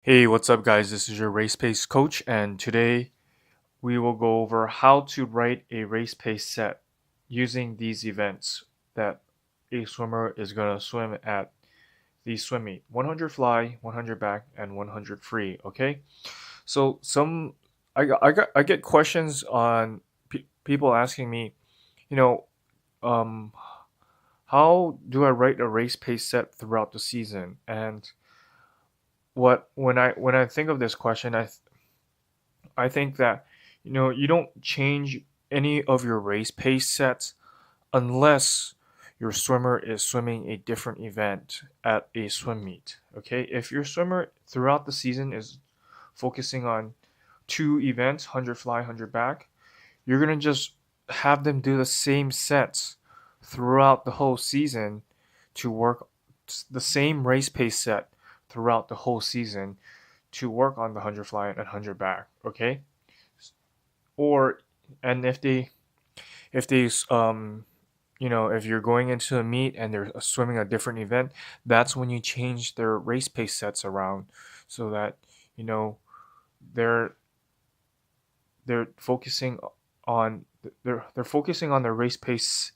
Hey, what's up, guys? This is your race pace coach, and today we will go over how to write a race pace set using these events that a swimmer is going to swim at the swim meet: 100 fly, 100 back, and 100 free. Okay, so I get questions on people asking me, you know, um, how do I write a race pace set throughout the season? And when I think of this question, I think that you don't change any of your race pace sets unless your swimmer is swimming a different event at a swim meet. Okay, if your swimmer throughout the season is focusing on two events, 100 fly, 100 back, you're gonna just have them do the same sets throughout the whole season to work the same race pace set throughout the whole season to work on the 100 fly and 100 back. Okay, or and if they if you're going into a meet and they're swimming a different event, that's when you change their race pace sets around so that you know they're they're focusing on they're focusing on their race pace,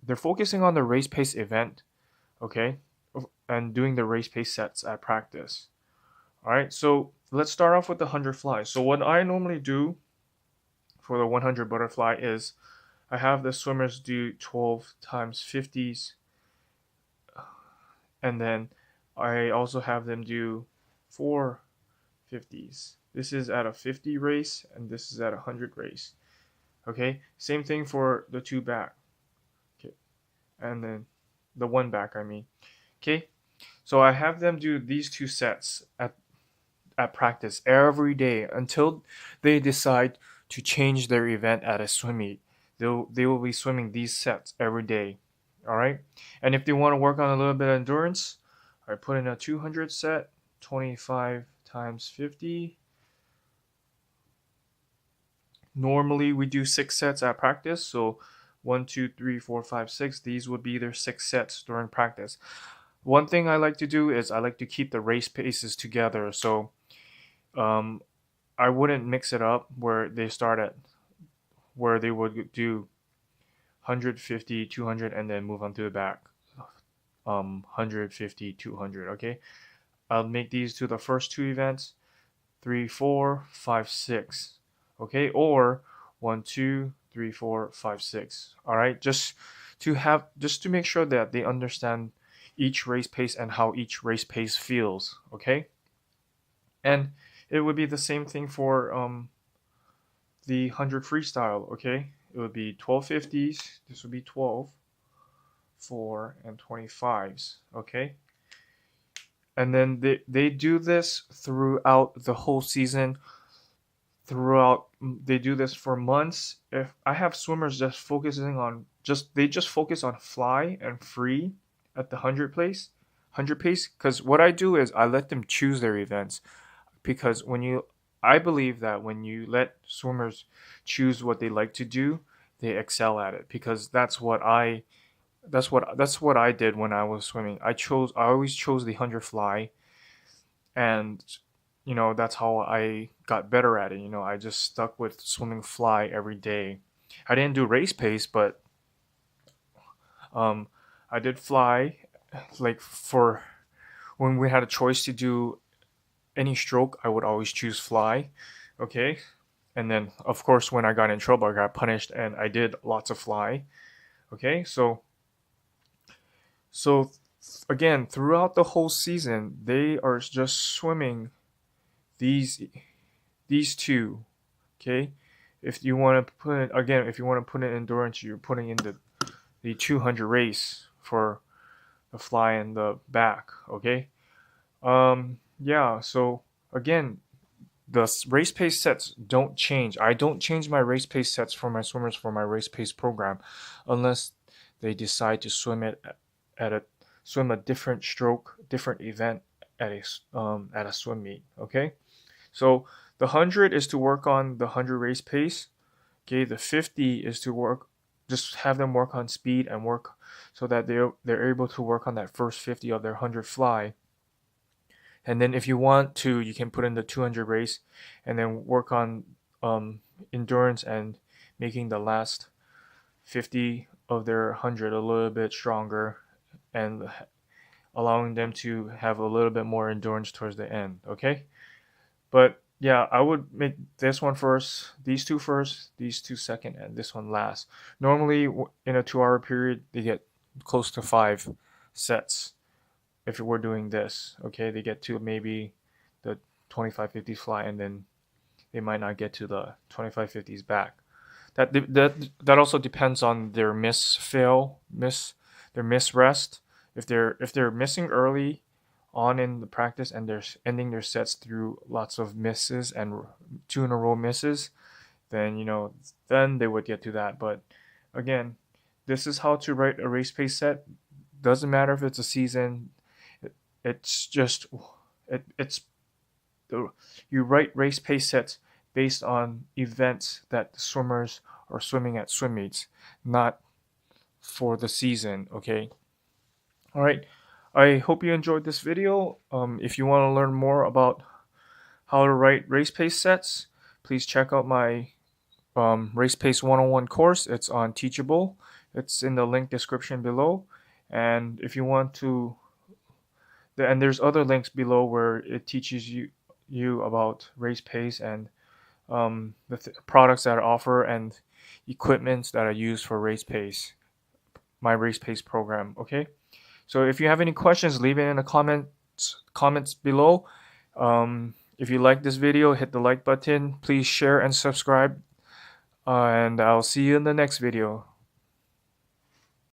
they're focusing on the race pace event. Okay, and doing the race pace sets at practice. All right, so let's start off with the 100 fly. So what I normally do for the 100 butterfly is I have the swimmers do 12 times 50s, and then I also have them do 4 50s. This is at a 50 race, and this is at a 100 race. Okay, same thing for the two back. Okay, and then the one back, I mean. Okay, so I have them do these two sets at practice every day until they decide to change their event at a swim meet. They will be swimming these sets every day. All right, and if they want to work on a little bit of endurance, I put in a 200 set, 25 times 50. Normally we do 6 sets at practice, so 1, 2, 3, 4, 5, 6. These would be their 6 sets during practice. One thing I like to do is I like to keep the race paces together, so um, I wouldn't mix it up where they start at where they would do 150, 200, and then move on to the back. 150, 200. Okay, I'll make these to the first two events: 3, 4, 5, 6. Okay, or 1, 2, 3, 4, 5, 6. All right, just to make sure that they understand each race pace and how each race pace feels. Okay, and it would be the same thing for the 100 freestyle. Okay, it would be 1250s. This would be 12, 4, and 25s. Okay, and then they do this throughout the whole season. Throughout, they do this for months. If I have swimmers just focusing on just focus on fly and free at the 100 pace, because what I do is I let them choose their events, because I believe that when you let swimmers choose what they like to do, they excel at it, because that's what I did when I was swimming. I always chose the 100 fly, and that's how I got better at it. I just stuck with swimming fly every day. I didn't do race pace, but um I did fly, like, for when we had a choice to do any stroke, I would always choose fly. Okay, and then of course when I got in trouble, I got punished and I did lots of fly. Okay, so again, throughout the whole season they are just swimming these these two. Okay, if you want to put it again, if you want to put in endurance, you're putting in the 200 race for the fly and the back. Okay, yeah, so again, the race pace sets don't change. I don't change my race pace sets for my swimmers for my race pace program unless they decide to at a swim a different stroke, different event at a swim meet. Okay, so the 100 is to work on the 100 race pace. Okay, the 50 is to just have them work on speed and work so that they're able to work on that first 50 of their 100 fly. And then if you want to, you can put in the 200 race and then work on endurance and making the last 50 of their 100 a little bit stronger, and allowing them to have a little bit more endurance towards the end. Okay, but yeah, I would make this one first, these two first, these two second, and this one last. Normally in a 2 hour period they get close to 5 sets. If we're doing this, okay, they get to maybe the 25-50s fly, and then they might not get to the 25-50s back. That also depends on their their miss rest. If they're missing early on in the practice and they're ending their sets through lots of misses and 2 in a row misses, then then they would get to that. But again, this is how to write a race pace set. Doesn't matter if it's a season. It's just it's you write race pace sets based on events that the swimmers are swimming at swim meets, not for the season. Okay. All right. I hope you enjoyed this video. If you want to learn more about how to write race pace sets, please check out my Race Pace 101 course. It's on Teachable. It's in the link description below. And if you want to, and there's other links below where it teaches you about race pace and the products that I offer and equipments that I use for race pace, my race pace program. Okay, so if you have any questions, leave it in the comments below. If you like this video, hit the like button. Please share and subscribe, and I'll see you in the next video.